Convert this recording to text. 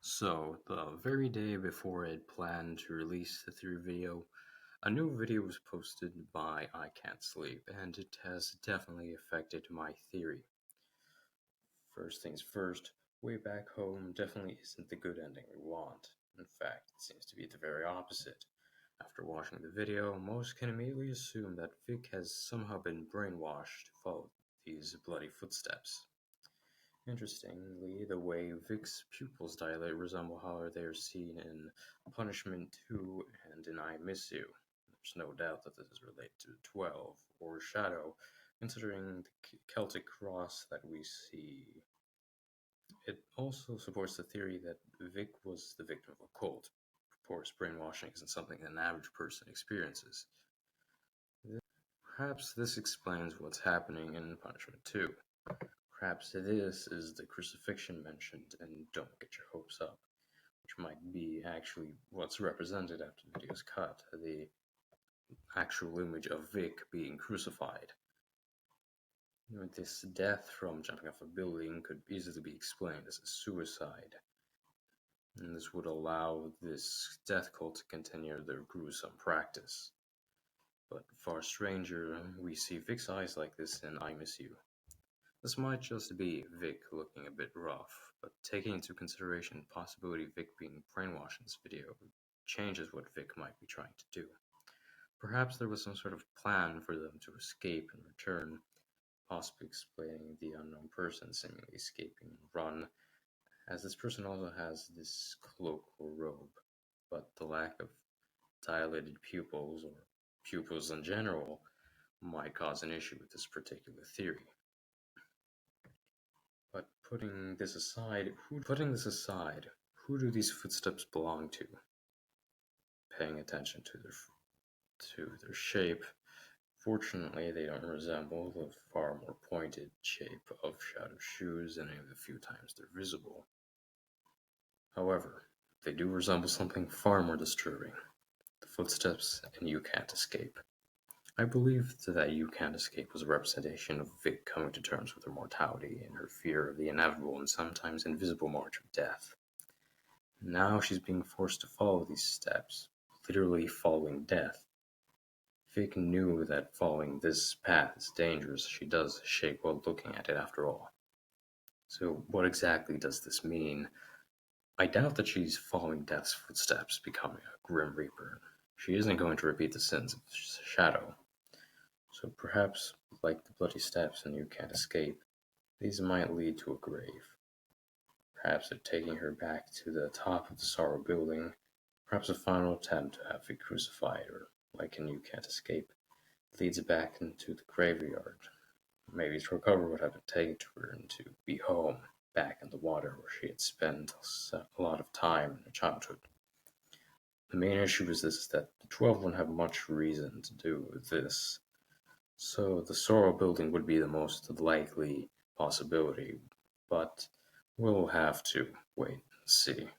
So, the very day before I had planned to release the theory video, a new video was posted by I Can't Sleep, and it has definitely affected my theory. First things first, Way Back Home definitely isn't the good ending we want. In fact, it seems to be the very opposite. After watching the video, most can immediately assume that Vic has somehow been brainwashed to follow these bloody footsteps. Interestingly, the way Vic's pupils dilate resemble how they are seen in Punishment 2 and in I Miss You. There's no doubt that this is related to 12 or Shadow, considering the Celtic cross that we see. It also supports the theory that Vic was the victim of a cult. Of course, brainwashing isn't something an average person experiences. Perhaps this explains what's happening in Punishment 2. Perhaps this is the crucifixion mentioned in Don't Get Your Hopes Up, which might be actually what's represented after the video's cut, the actual image of Vic being crucified. This death from jumping off a building could easily be explained as a suicide, and this would allow this death cult to continue their gruesome practice. But far stranger, we see Vic's eyes like this in I Miss You. This might just be Vic looking a bit rough, but taking into consideration the possibility of Vic being brainwashed in this video changes what Vic might be trying to do. Perhaps there was some sort of plan for them to escape and return, possibly explaining the unknown person seemingly escaping and run, as this person also has this cloak or robe, but the lack of dilated pupils or pupils in general might cause an issue with this particular theory. But who do these footsteps belong to? Paying attention to their shape, fortunately they don't resemble the far more pointed shape of Shadow's shoes any of the few times they're visible. However, they do resemble something far more disturbing. The footsteps in You Can't Escape. I believe that You Can't Escape was a representation of Vic coming to terms with her mortality and her fear of the inevitable and sometimes invisible march of death. Now she's being forced to follow these steps, literally following death. Vic knew that following this path is dangerous. She does shake while looking at it after all. So what exactly does this mean? I doubt that she's following Death's footsteps, becoming a Grim Reaper. She isn't going to repeat the sins of Shadow. So perhaps, like the bloody steps and You Can't Escape, these might lead to a grave. Perhaps they're taking her back to the top of the Sorrow building, perhaps a final attempt to have Vic crucified, or, like in You Can't Escape, leads back into the graveyard. Maybe to recover what had been taken to her and to be home, back in the water where she had spent a lot of time in her childhood. The main issue is that the 12 wouldn't have much reason to do this, so the Sorrow building would be the most likely possibility, but we'll have to wait and see.